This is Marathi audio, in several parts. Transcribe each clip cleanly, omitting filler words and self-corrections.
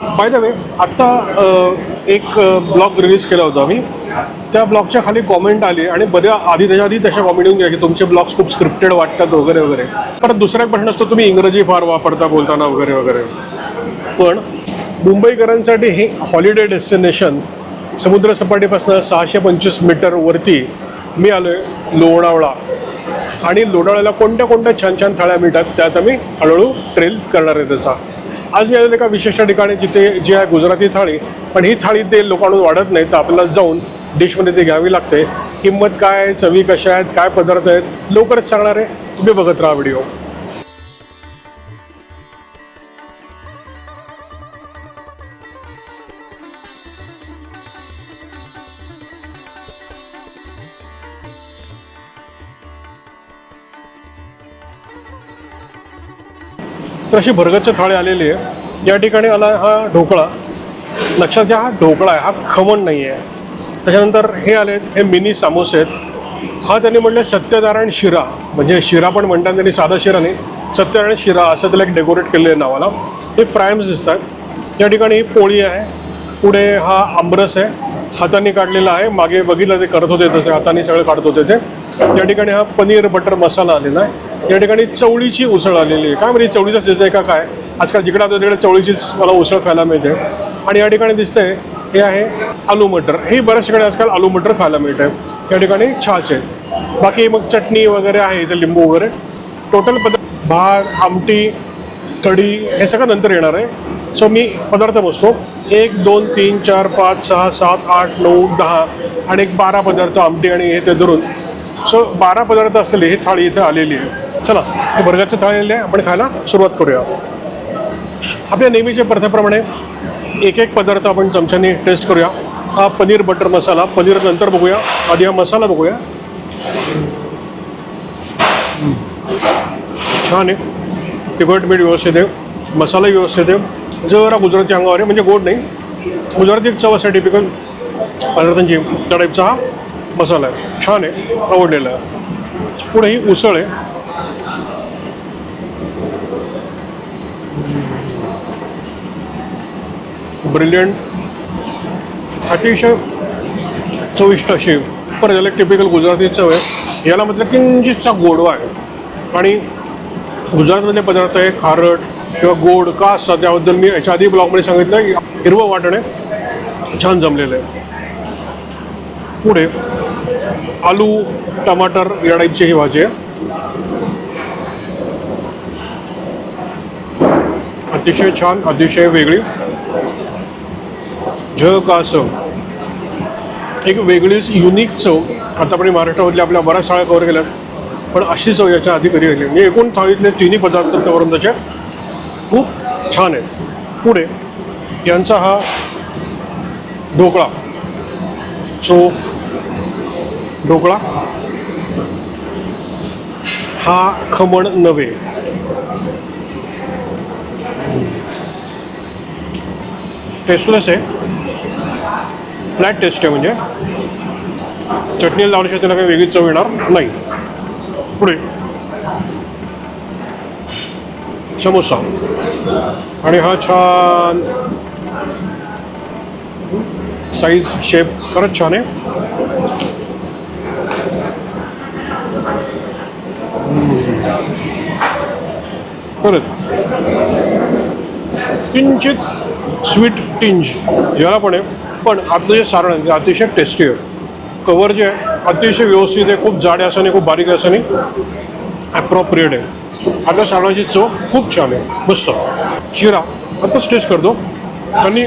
बाय द वे आत्ता एक ब्लॉग रिलीज केला होता आम्ही. त्या ब्लॉगच्या खाली कॉमेंट आली आणि त्याच्या आधी तशा कॉमेंट येऊन गेल्या की तुमचे ब्लॉग्स खूप स्क्रिप्टेड वाटतात वगैरे वगैरे. परत दुसरा एक प्रश्न असतो, तुम्ही इंग्रजी फार वापरता बोलताना वगैरे वगैरे. पण मुंबईकरांसाठी हे हॉलिडे डेस्टिनेशन समुद्रसपाटीपासून 625 मीटर वरती मी आलो आहे लोणावळा. आणि लोणावळ्याला कोणत्या कोणत्या छान छान थाळ्या मिळतात त्यात आम्ही हळूहळू ट्रेल करणार आहे त्याचा. आज मी आलेलो एका विशिष्ट ठिकाणी जिथे जी आहे गुजराती थाळी, पण ही थाळी ते लोकांकडून वाढत नाही, तर आपल्याला जाऊन डिशमध्ये ते घ्यावी लागते. किंमत काय आहे, चवी कशा आहेत, काय पदार्थ आहेत, लवकरच सांगणार आहे. तुम्ही बघत राहा व्हिडिओ. तर अशी भरगच्च थाळी आलेली आहे. या ठिकाणी आला हा ढोकळा. लक्षात घ्या, हा ढोकळा आहे, हा खमण नाही आहे. त्याच्यानंतर हे आले हे मिनी समोसे आहेत. हा त्यांनी म्हटलं सत्यनारायण शिरा, म्हणजे शिरा पण म्हणतात त्यांनी, साधा शिरा नाही, सत्यनारायण शिरा असं त्याला एक डेकोरेट केलेलं आहे नावाला. हे फ्रायम्स दिसतात. या ठिकाणी ही पोळी आहे. पुढे हा आमरस आहे, हाताने काढलेला आहे. मागे बघितलं ते करत होते तसे, हाताने सगळं काढत होते ते. या ठिकाणी हा पनीर बटर मसाला आलेला आहे. या ठिकाणी चवळीची उसळ आलेली आहे. काय म्हणजे चवळीचा सीझन आहे का काय, आजकाल जिकडे होतं तिकडे चवळीचीच मला उसळ खायला मिळते. आणि या ठिकाणी दिसतंय हे आहे आलू मटर. हे बऱ्याच ठिकाणी आजकाल आलू मटर खायला मिळतं आहे. या ठिकाणी छाछ आहे. बाकी मग चटणी वगैरे आहे इथे, लिंबू वगैरे. टोटल भात, आमटी, कढी हे सगळं नंतर येणार आहे. सो मी पदार्थ मोजतो. 1 2 3 4 5 6 7 8 9 10 आणि एक 12 पदार्थ आमटी आणि हे ते धरून. सो 12 पदार्थ असलेली ही थाळी इथे आलेली आहे. चला, हे भरगच्च थाळी आलेली आहे, आपण खायला सुरुवात करूया. आपल्या नेहमीच्या प्रथेप्रमाणे एक एक पदार्थ आपण चमच्याने टेस्ट करूया. हा पनीर बटर मसाला, पनीर नंतर बघूया, आधी हा मसाला बघूया. छान आहे, तिखट मीठ व्यवस्थित आहे, मसालाही व्यवस्थित आहे. जरा गुजराती अंगावर आहे, म्हणजे गोड नाही, गुजराती एक चव असते टिपिकल पदार्थांची, त्या टाईपचा हा मसाला आहे. छान आहे, आवडलेला आहे. पुढे ही उसळ आहे. ब्रिलियंट, अतिशय चविष्ट अशी. पण याला टिपिकल गुजराती चव आहे. याला म्हटलं किंचितचा गोडवा आहे. आणि गुजरातमधले पदार्थ आहे खारट किंवा गोड का असतात त्याबद्दल मी याच्या आधी ब्लॉगमध्ये सांगितलं. हिरवं वाटण आहे, छान जमलेलं आहे. पुढे आलू टमाटर या टाईपची ही भाजी आहे. अतिशय छान, अतिशय वेगळी, असं एक वेगळीच युनिक चव. आतापर्यंत महाराष्ट्रामधल्या आपल्या बऱ्याच थाळ्या कवर केल्या, पण अशी चव याच्या आधी कधी गेली म्हणजे एकूण थाळीतले तिन्ही पदार्थ करून त्याचे खूप छान आहेत. पुढे यांचा हा ढोकळा. सो ढोकळा हा खमण नव्हे, टेस्टलेस आहे, फ्लॅट टेस्ट आहे. म्हणजे चटणीला लावल्याशिवाय त्याला काही वेगळी चव येणार नाही. पुढे समोसा आणि हा छान साईज शेप खरंच छान आहे. परत किंचित स्वीट टिंज याला पण आहे, पण आपलं जे सारण आहे ते अतिशय टेस्टी आहे. कवर जे आहे अतिशय व्यवस्थित आहे, खूप जाडे असं नाही, खूप बारीक असं नाही, ॲप्रोप्रिएट आहे. आपल्या सारणाची चव खूप छान आहे, मस्त. शिरा आत्ताच टेस्ट करतो. आणि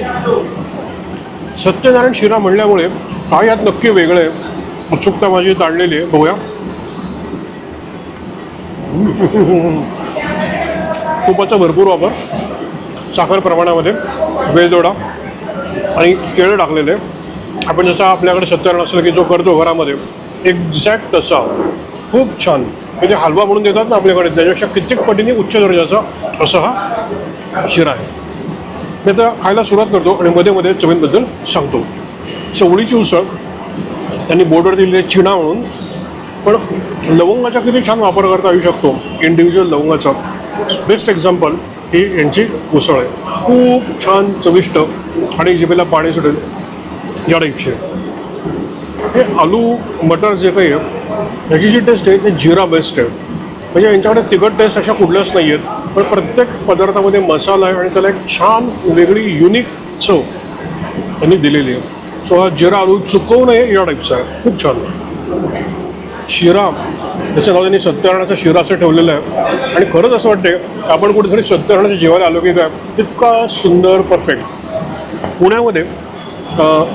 सत्यनारायण शिरा म्हणल्यामुळे काय यात नक्की वेगळं आहे, उत्सुकता माझी ताणलेली आहे. बघूया. तुपाचा भरपूर वापर, साखर प्रमाणामध्ये, वेलदोडा आणि केळं टाकलेले. आपण जसा आपल्याकडे सत्यनारायण असलं की जो करतो घरामध्ये, एक्झॅक्ट तसा. खूप छान. म्हणजे हलवा म्हणून देतात ना आपल्याकडे, त्याच्यापेक्षा कित्येक पटीने उच्च दर्जाचा असा हा शिरा आहे. मी आता खायला सुरुवात करतो आणि मध्ये मध्ये चवींबद्दल सांगतो. चवळीची उसळ त्यांनी बोर्डवर दिलेली आहे चिणा म्हणून, पण लवंगाचा किती छान वापर करता येऊ शकतो, इंडिव्हिज्युअल लवंगाचा. बेस्ट एक्झाम्पल ही यांची उसळ आहे. खूप छान चविष्ट आणि जिभेला पाणी सुटेल या टाईपची आहे. हे आलू मटर जे काही आहे याची जी टेस्ट आहे ती जिरा बेस्ट आहे. म्हणजे यांच्याकडे तिखट टेस्ट अशा कुठल्याच नाही आहेत, पण प्रत्येक पदार्थामध्ये मसाला आहे आणि त्याला एक छान वेगळी युनिक चव त्यांनी दिलेली आहे. सो हा जिरा आलू चुकवू नये या टाईपचा आहे. खूप छान. शिरा त्याचं नाव त्यांनी सत्यनारायणाचा शिरा असं ठेवलेलं आहे आणि खरंच असं वाटते आपण कुठेतरी सत्यनारायणाच्या जेवायला आलो की काय इतका सुंदर परफेक्ट. पुण्यामध्ये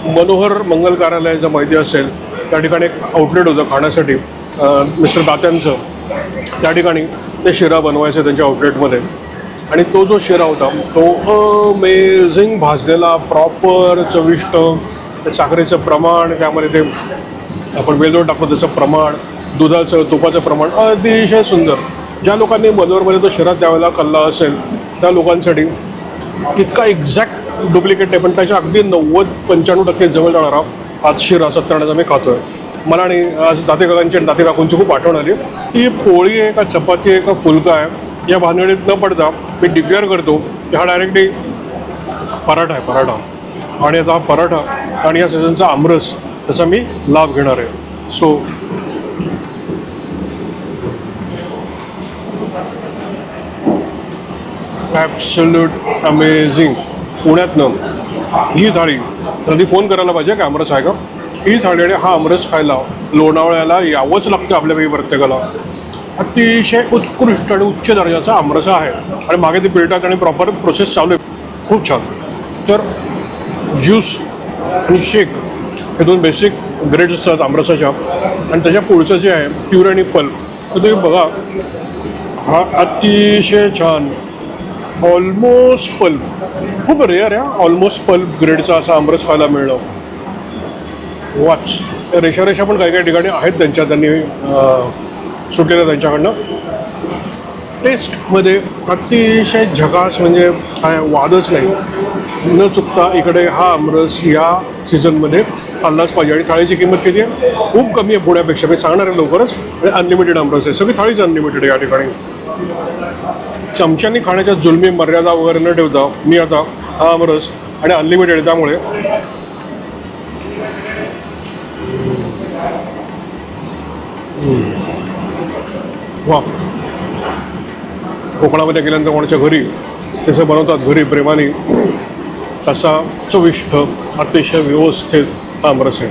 मनोहर मंगल कार्यालय जर माहिती असेल त्या ठिकाणी एक आउटलेट होतं खाण्यासाठी मिस्टर दात्यांचं. त्या ठिकाणी ते शिरा बनवायचे त्यांच्या आउटलेटमध्ये आणि तो जो शिरा होता तो अमेझिंग भाजलेला प्रॉपर चविष्ट. ते साखरेचं प्रमाण त्यामध्ये ते आपण वेलदोड टाकतो त्याचं प्रमाण, दुधाचं तुपाचं प्रमाण अतिशय सुंदर. ज्या लोकांनी मनोहरमध्ये तो शिरा त्यावेळेला खाल्ला असेल त्या लोकांसाठी तितका एक्झॅक्ट डुप्लिकेट आहे पण त्याच्या अगदी 90-95% जवळ जाणारा आज शिरा सत्यनारायणाचा मी खातो आहे. मला आणि आज दातेकाकांची आणि दातेकाकूंची खूप आठवण आली. ही पोळी आहे का चपाती आहे का फुलका आहे या भानगडीत न पडता मी डिक्लेअर करतो की हा डायरेक्टली पराठा आहे. पराठा आणि आता हा पराठा आणि या सीझनचा आमरस त्याचा मी लाभ घेणार आहे. So absolute amazing. पुण्यातनं ही थाळी कधी फोन करायला पाहिजे का आमरस आहे का. ही थाळी आणि हा आमरस खायला लोणावळ्याला यावंच लागतं आपल्यापैकी प्रत्येकाला. अतिशय उत्कृष्ट आणि उच्च दर्जाचा आमरस आहे आणि मागे ती पिळतात आणि प्रॉपर प्रोसेस चालू आहे. खूप छान. तर ज्यूस आणि शेक हे दोन बेसिक ग्रेड्स असतात आमरसाच्या आणि त्याच्या पुढचं जे आहे प्युर आणि पल्प तर तुम्ही बघा हा अतिशय छान ऑलमोस्ट पल्प. खूप रेअर आहे ऑलमोस्ट पल्प ग्रेडचा असा आमरस खायला मिळणं. वाच रेषा पण काही काही ठिकाणी आहेत त्यांनी सुटलेल्या त्यांच्याकडनं. टेस्टमध्ये अतिशय झकास म्हणजे काय वादच नाही. न चुकता इकडे हा आमरस या सीझनमध्ये खाल्लाच पाहिजे. आणि थाळीची किंमत किती आहे खूप कमी आहे पुण्यापेक्षा. मी सांगणार आहे लवकरच. आणि अनलिमिटेड आमरस आहे. सगळी थाळीच अनलिमिटेड आहे या ठिकाणी. चमच्यानी खाण्याच्या जुलमी मर्यादा वगैरे न ठेवता मी आता हा आमरस आणि अनलिमिटेड त्यामुळे वा. कोकणामध्ये गेल्यानंतर कोणाच्या घरी तसं बनवतात घरी प्रेमाने तसा चविष्ट अतिशय व्यवस्थित आमरस आहे.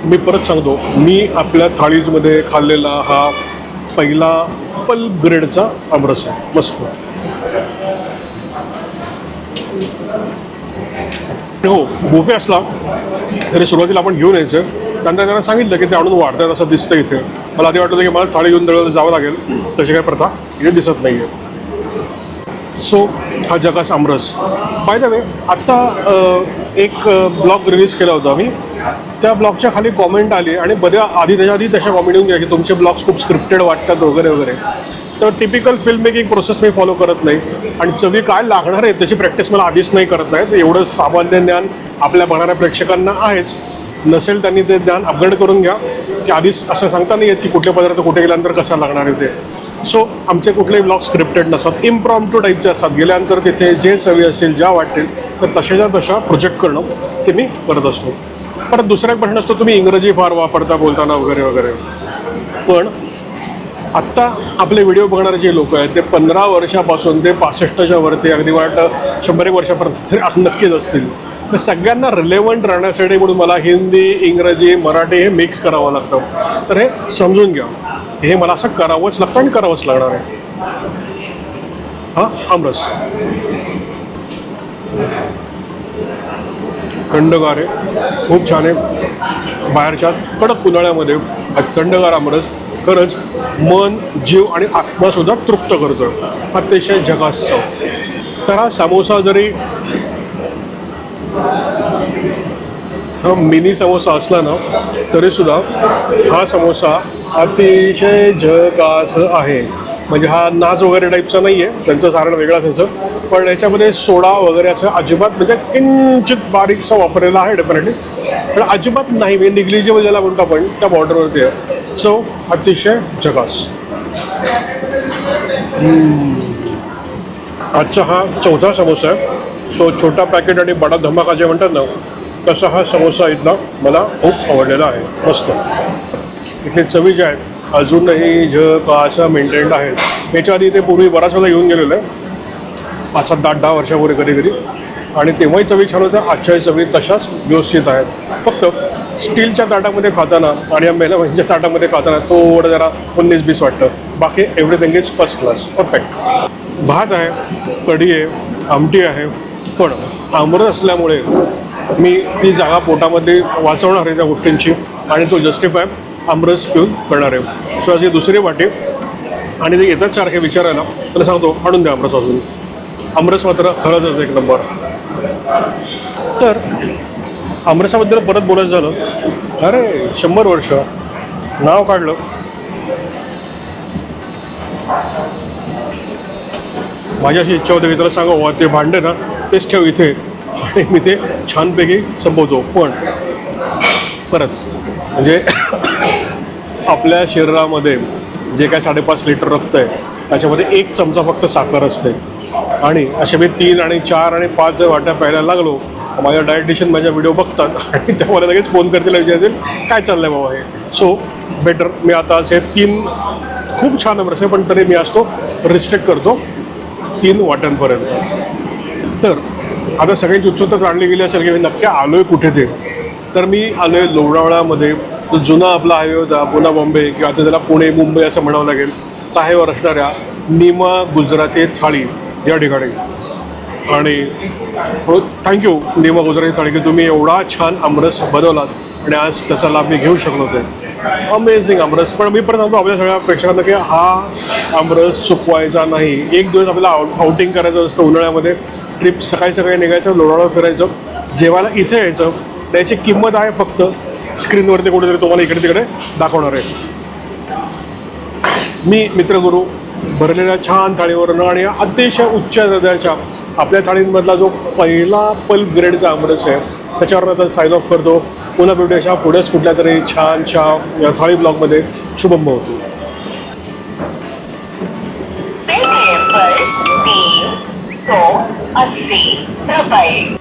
मी परत सांगतो मी आपल्या थाळीजमध्ये खाल्लेला हा पहिला पल्प ग्रेडचा आमरस आहे. मस्त. हो बुफे असला तरी सुरुवातीला आपण घेऊन यायचं. त्यांना त्यांना सांगितलं की ते आणून वाढतात असं दिसतं इथे. मला आधी वाटलं होतं की मला थाळी घेऊन दळायला जावं लागेल. तशी काही प्रथा इथे दिसत नाही आहे. सो हा जगास आमरस. बाय द वे आत्ता एक ब्लॉग रिलीज केला होता मी. त्या ब्लॉगच्या खाली कॉमेंट आली आणि त्याच्या आधी तशा कॉमेंट येऊन गेल्या की तुमचे ब्लॉग्स खूप स्क्रिप्टेड वाटतात वगैरे वगैरे. तर टिपिकल फिल्म मेकिंग प्रोसेस मी फॉलो करत नाही आणि चवी काय लागणार आहे त्याची प्रॅक्टिस मला आधीच नाही करत नाही. एवढं सामान्य ज्ञान आपल्या बघणाऱ्या प्रेक्षकांना आहेच. नसेल त्यांनी ते ज्ञान अपग्रेड करून घ्या की आधीच असं सांगता नाही येत की कुठले पदार्थ कुठे गेल्यानंतर कसा लागणार आहे ते. सो आमचे कुठलेही ब्लॉग स्क्रिप्टेड नसतात. इम्प्रॉम्प्टू टाईपचे असतात. गेल्यानंतर तिथे जे चवी असेल ज्या वाटेल तर तशाच्या तशा प्रोजेक्ट करणं ते मी करत असतो. परत दुसरा एक प्रश्न असतो तुम्ही इंग्रजी फार वापरता बोलताना वगैरे वगैरे. पण आत्ता आपले व्हिडिओ बघणारे जे लोक आहेत ते 15 वर्षापासून ते 65च्या वरती अगदी वाटतं 100 वर्षापर्यंत नक्कीच असतील. तर सगळ्यांना रिलेव्हंट राहण्यासाठी म्हणून मला हिंदी इंग्रजी मराठी हे मिक्स करावं लागतं. तर हे समजून घ्या हे मला असं करावंच लागतं आणि करावंच लागणार आहे. हा आमरस थंडगार आहे. खूप छान आहे. बाहेरच्या कडक उन्हाळ्यामध्ये थंडगार आमरस खरंच मन जीव आणि आत्मासुद्धा तृप्त करतो. अतिशय झकास चव. तर हा समोसा जरी मिनी समोसा असला ना तरीसुद्धा हा समोसा अतिशय झकास आहे. म्हणजे हा नाच वगैरे टाईपचा नाही आहे. त्यांचं सारण वेगळं असायचं पण याच्यामध्ये सोडा वगैरे असं अजिबात म्हणजे किंचित बारीकसा वापरलेला आहे डेफिनेटली पण अजिबात नाही. म्हणजे निग्लिजिबल ज्याला म्हणतो आपण त्या बॉर्डरवरती आहे. सो अतिशय झकास. आजचा हा चौथा समोसा आहे. सो छोटा पॅकेट आणि बडा धमाका जे म्हणतात ना, तसा हा समोसा इथला मला खूप आवडलेला आहे. मस्त. इथले चवी जे आहेत अजूनही असं मेंटेन्ड आहेत. याच्या आधी ते पूर्वी बराच वेळा येऊन गेलेलं आहे, 5-7, 10 वर्षापूर्वी कधी कधी, आणि तेव्हाही चवी छान होत्या. आजच्याही चवी तशाच व्यवस्थित आहेत. फक्त स्टीलच्या ताटामध्ये खाताना आणि या मेलामाईनच्या ताटामध्ये खाताना थोडं जरा 19-20 वाटतं. बाकी everything is first class, perfect. भात आहे, कढी आहे, आमटी आहे, पण आमरस असल्यामुळे मी ती जागा पोटामध्ये वाचवणार आहे त्या गोष्टींची, आणि तो जस्टिफाय आमरस पिऊन करणार आहे. सो अशी दुसरी वाटी. आणि ते येतात सारखे विचारायला, त्याला सांगतो आणून द्या आमरस. अजून आमरस मात्र खरंच एक नंबर. तर आमरसाबद्दल परत बोलायचं झालं, अरे 100 वर्ष नाव काढलं. माझी अशी इच्छा होती की त्याला सांगावं ते भांडे ना तेच ठेव इथे, आणि मी ते छानपैकी संपवतो. पण परत म्हणजे आपल्या शरीरामध्ये जे काय 5.5 लिटर रक्त आहे त्याच्यामध्ये 1 चमचा फक्त साखर असते, आणि असे मी 3 आणि 4 आणि 5 जर वाट्या प्यायला लागलो, माझ्या डायटिशियन माझ्या व्हिडिओ बघतात आणि त्या मला लगेच फोन करतील, विचारतील काय चाललं आहे बाबा हे. सो बेटर मी आता असे 3 खूप छान आमरस आहे, पण तरी मी असतो रिस्ट्रिक्ट करतो 3 वाट्यांपर्यंत. तर आता सगळ्यांची उत्सुकता काढली गेली असेल की मी नक्की आलो आहे कुठे ते. तर मी आलो आहे लोणावळ्यामध्ये. तो जुना आपला हायवे होता पुणा बॉम्बे, किंवा आता त्याला पुणे मुंबई असं म्हणावं लागेल, त्या हायवेवर असणाऱ्या नीमा गुजराती थाळी या ठिकाणी. आणि थँक्यू नीमा गुजराती थाळी की तुम्ही एवढा छान आमरस बनवलात आणि आज त्याचा लाभ मी घेऊ शकलो ते. अमेझिंग आमरस. पण मी पण सांगतो आपल्या सगळ्या प्रेक्षकांना की हा आमरस चुकवायचा नाही. एक दिवस आपल्याला आउटिंग करायचं असतं उन्हाळ्यामध्ये. ट्रिप सकाळी सकाळी निघायचं, लोणावळा फिरायचं, जेवायला इथे यायचं. त्याची किंमत आहे फक्त स्क्रीनवरती कुठेतरी तुम्हाला इकडे तिकडे दाखवणार आहे. मी मित्रगुरू भरलेल्या छान थाळीवरून आणि अतिशय उच्च दर्जाच्या आपल्या थाळींमधला जो पहिला पल्प ग्रेडचा आमरस आहे त्याच्यावर आता साईन ऑफ करतो. पुन्हा भेटूया पुढेच कुठल्या तरी छानशा या थाळी ब्लॉगमध्ये. शुभम भवतु. पे पर 380 रुपये.